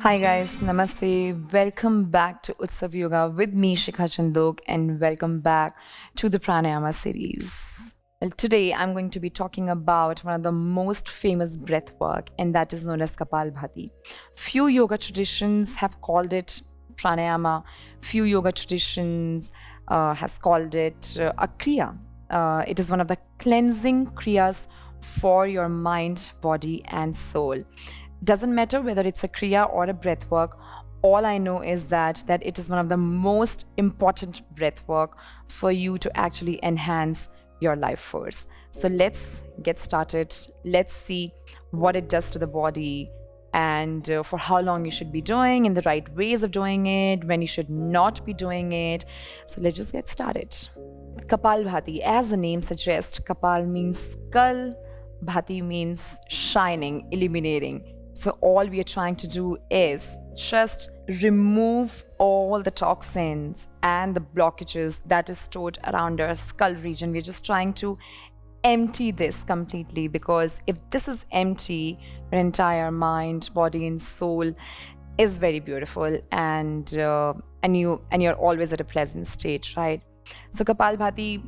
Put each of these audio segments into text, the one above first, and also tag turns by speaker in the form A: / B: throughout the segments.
A: Hi guys, namaste. Welcome back to Utsav Yoga with me, Shikha Chandok, and welcome back to the Pranayama series. Well, today I'm going to be talking about one of the most famous breath work, and that is known as Kapalbhati. Few yoga traditions have called it pranayama. Few yoga traditions has called it a kriya. It is one of the cleansing kriyas for your mind, body, and soul. Doesn't matter whether it's a kriya or a breath work. All I know is that it is one of the most important breath work for you to actually enhance your life force. So let's get started. Let's see what it does to the body and for how long you should be doing, in the right ways of doing it, when you should not be doing it. So let's just get started. Kapalbhati, as the name suggests, Kapal means skull, Bhati means shining, illuminating. So all we are trying to do is just remove all the toxins and the blockages that is stored around our skull region. We're just trying to empty this completely, because if this is empty, your entire mind, body, and soul is very beautiful, and you're always at a pleasant state, right? So Kapalbhati,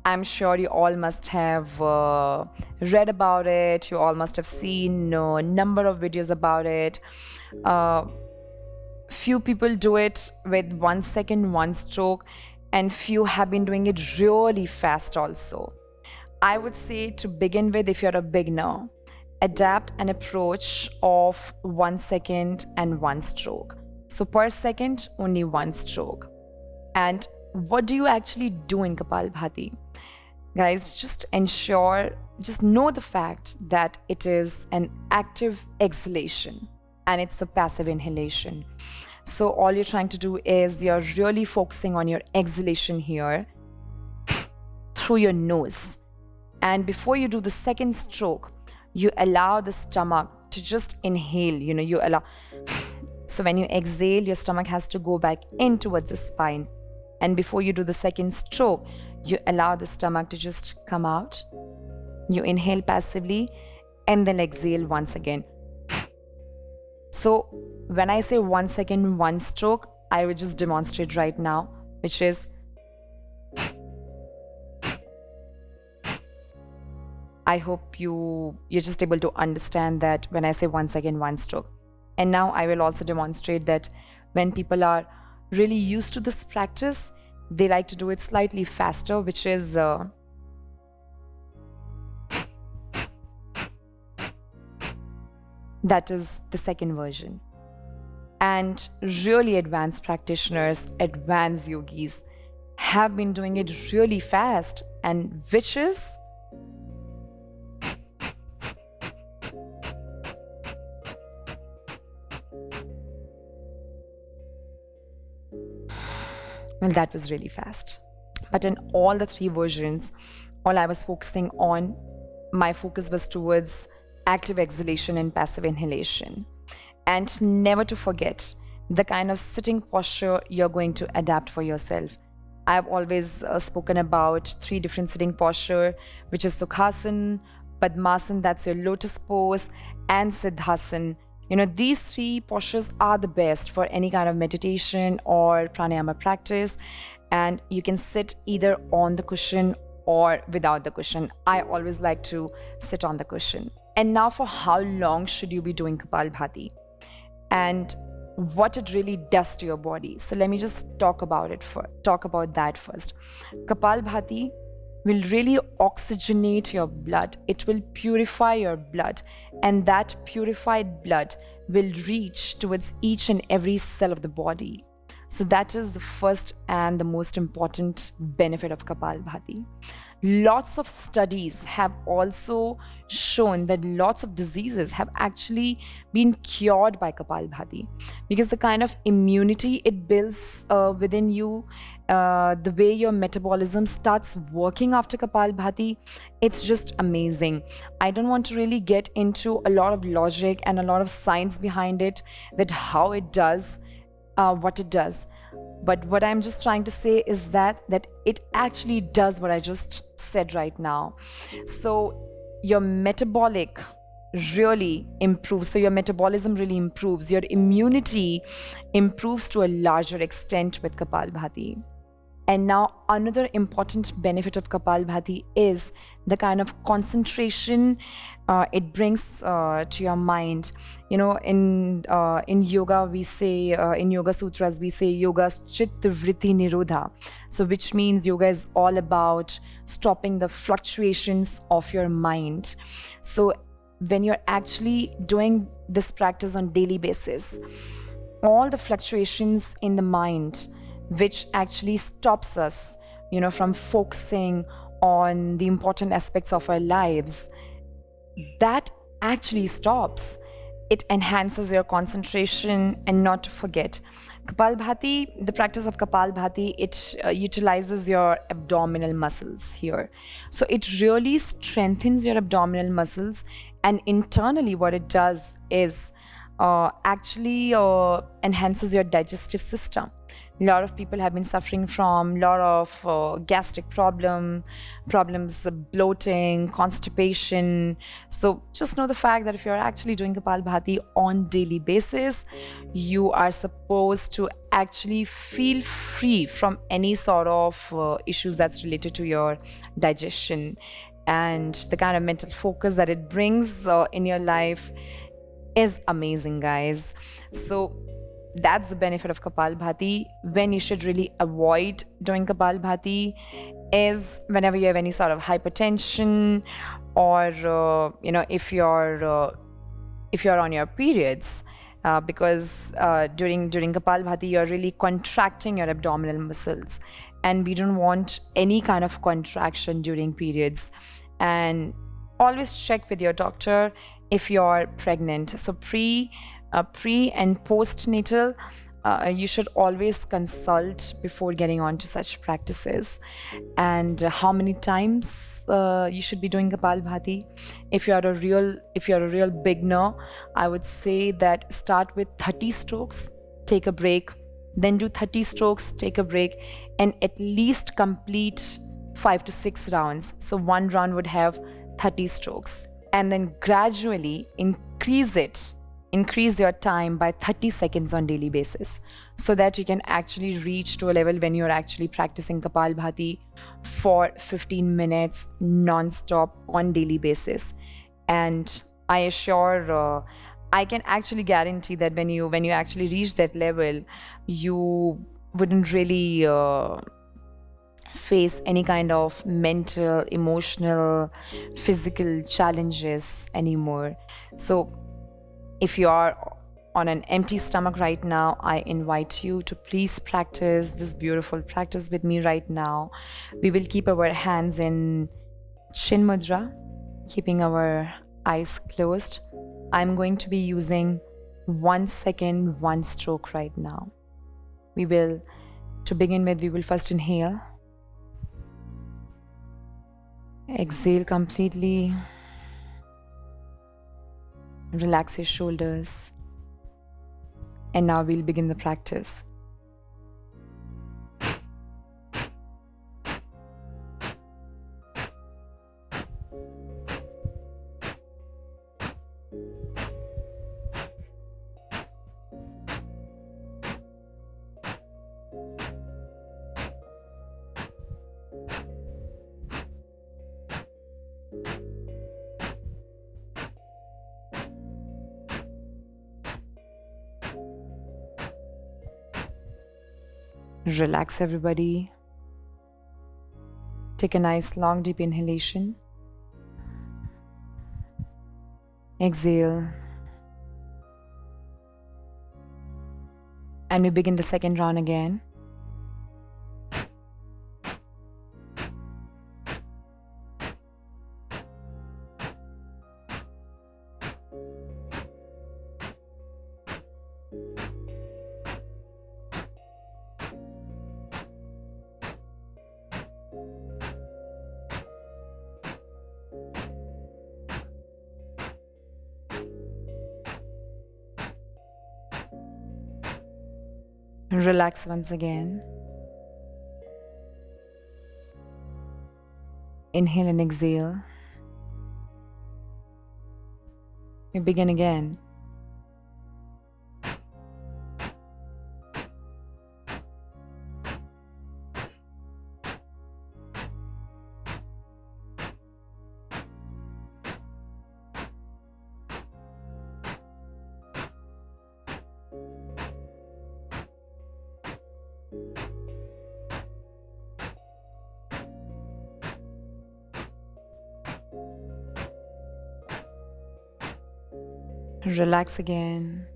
A: I'm sure you all must have read about it. You all must have seen a number of videos about it. Few people do it with 1 second, one stroke, and few have been doing it really fast also. I would say, to begin with, if you're a beginner, adapt an approach of 1 second and one stroke. So per second, only one stroke. And what do you actually do in Kapalbhati? Guys, just know the fact that it is an active exhalation and it's a passive inhalation. So all you're trying to do is you're really focusing on your exhalation here through your nose. And before you do the second stroke, you allow the stomach to just inhale, you allow. So when you exhale, your stomach has to go back in towards the spine. And before you do the second stroke, you allow the stomach to just come out. You inhale passively and then exhale once again. So when I say 1 second, one stroke, I will just demonstrate right now, which is I hope you're just able to understand that when I say 1 second, one stroke. And now I will also demonstrate that when people are really used to this practice, they like to do it slightly faster, which is that is the second version. And really advanced practitioners, advanced yogis have been doing it really fast, and which is well, that was really fast. But in all the three versions, all I was focusing on, my focus was towards active exhalation and passive inhalation. And never to forget the kind of sitting posture you're going to adapt for yourself. I've always spoken about 3 different sitting posture, which is Sukhasana, Padmasana, that's your lotus pose, and Siddhasana. These 3 postures are the best for any kind of meditation or pranayama practice, and you can sit either on the cushion or without the cushion. I always like to sit on the cushion. And now, for how long should you be doing Kapalbhati and what it really does to your body? So let me just talk about that first. Kapalbhati will really oxygenate your blood. It will purify your blood, and that purified blood will reach towards each and every cell of the body. So that is the first and the most important benefit of Kapalbhati. Lots of studies have also shown that lots of diseases have actually been cured by Kapalbhati, because the kind of immunity it builds within you, the way your metabolism starts working after Kapalbhati, it's just amazing. I don't want to really get into a lot of logic and a lot of science behind it, that how it does what it does. But what I'm just trying to say is that it actually does what I just said right now. So your metabolic really improves. So your metabolism really improves. Your immunity improves to a larger extent with Kapalbhati. And now, another important benefit of Kapalbhati is the kind of concentration it brings to your mind. You know, in yoga we say, in Yoga Sutras we say, yoga chitta vritti nirodha. So, which means yoga is all about stopping the fluctuations of your mind. So, when you're actually doing this practice on daily basis, all the fluctuations in the mind which actually stops us, you know, from focusing on the important aspects of our lives, that actually stops. It enhances your concentration. And not to forget, Kapalbhati, the practice of Kapalbhati, it utilizes your abdominal muscles here. So it really strengthens your abdominal muscles. And internally, what it does is actually enhances your digestive system. A lot of people have been suffering from a lot of gastric problems, bloating, constipation. So just know the fact that if you're actually doing Kapalbhati on daily basis, you are supposed to actually feel free from any sort of issues that's related to your digestion. And the kind of mental focus that it brings in your life is amazing, guys. So that's the benefit of Kapalbhati. When you should really avoid doing Kapalbhati is whenever you have any sort of hypertension, or you know, if you're on your periods, because during Kapalbhati you're really contracting your abdominal muscles, and we don't want any kind of contraction during periods. And always check with your doctor if you're pregnant. So pre and postnatal, you should always consult before getting on to such practices. And how many times you should be doing Kapalbhati? If you're a real beginner, I would say that start with 30 strokes, take a break, then do 30 strokes, take a break, and at least complete 5 to 6 rounds. So one round would have 30 strokes, and then gradually increase your time by 30 seconds on daily basis, so that you can actually reach to a level when you're actually practicing Kapalbhati for 15 minutes non-stop on daily basis. And I assure, I can actually guarantee that when you actually reach that level, you wouldn't really face any kind of mental, emotional, physical challenges anymore. So if you are on an empty stomach right now, I invite you to please practice this beautiful practice with me right now. We will keep our hands in Chin Mudra, keeping our eyes closed. I'm going to be using 1 second, 1 stroke right now. To begin with, we will first inhale. Exhale completely. Relax your shoulders. And now we'll begin the practice. Relax, everybody. Take a nice long deep inhalation. Exhale. And we begin the second round again. Relax once again. Inhale and exhale. We begin again. Relax again.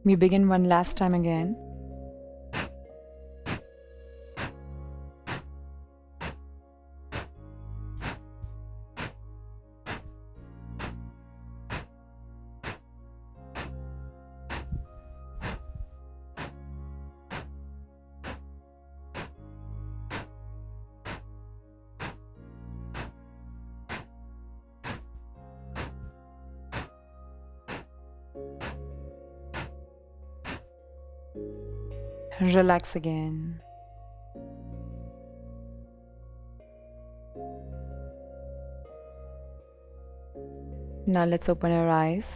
A: We begin one last time again. Relax again. Now let's open our eyes.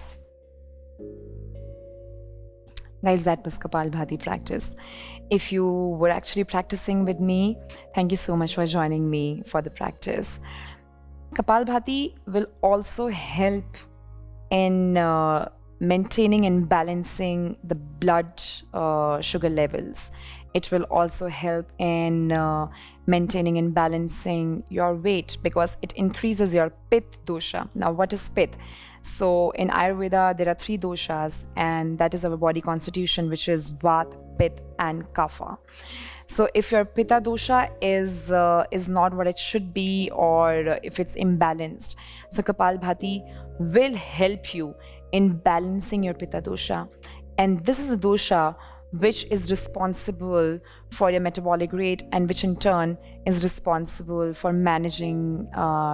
A: Guys, that was Kapalbhati practice. If you were actually practicing with me, thank you so much for joining me for the practice. Kapalbhati will also help in maintaining and balancing the blood sugar levels. It will also help in maintaining and balancing your weight because it increases your Pitta dosha. Now, what is Pitta? So, in Ayurveda, there are 3 doshas, and that is our body constitution, which is Vata, Pitta, and Kapha. So if your Pitta dosha is not what it should be, or if it's imbalanced, so Kapalbhati will help you in balancing your Pitta dosha. And this is a dosha which is responsible for your metabolic rate, and which in turn is responsible for managing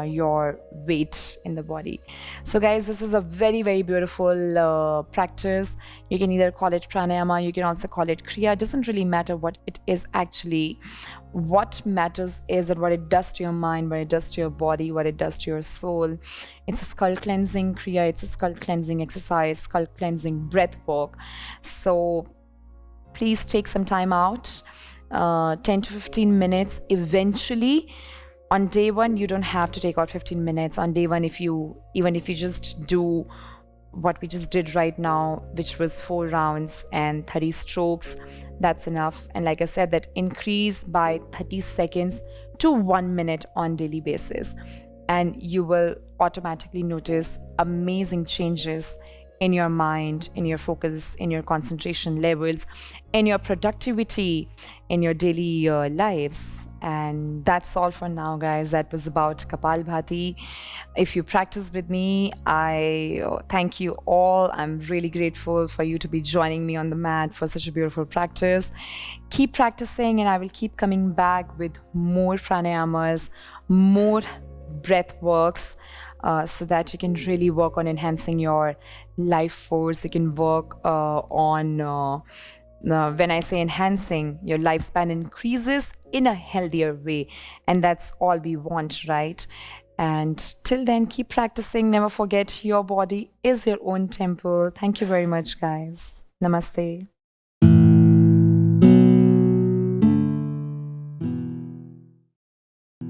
A: your weight in the body. So guys, this is a very, very beautiful practice. You can either call it pranayama, you can also call it kriya. It doesn't really matter what it is actually. What matters is that what it does to your mind, what it does to your body, what it does to your soul. It's a skull cleansing kriya, it's a skull cleansing exercise, skull cleansing breath work. So please take some time out, 10 to 15 minutes. Eventually, on day 1, you don't have to take out 15 minutes. On day 1, even if you just do what we just did right now, which was 4 rounds and 30 strokes, that's enough. And like I said, that increase by 30 seconds to 1 minute on daily basis, and you will automatically notice amazing changes in your mind, in your focus, in your concentration levels, in your productivity, in your daily lives. And that's all for now, guys. That was about Kapalbhati. If you practice with me, I thank you all. I'm really grateful for you to be joining me on the mat for such a beautiful practice. Keep practicing, and I will keep coming back with more pranayamas, more breath works, so that you can really work on enhancing your life force. You can work on, when I say enhancing, your lifespan increases in a healthier way. And that's all we want, right? And till then, keep practicing. Never forget, your body is your own temple. Thank you very much, guys. Namaste.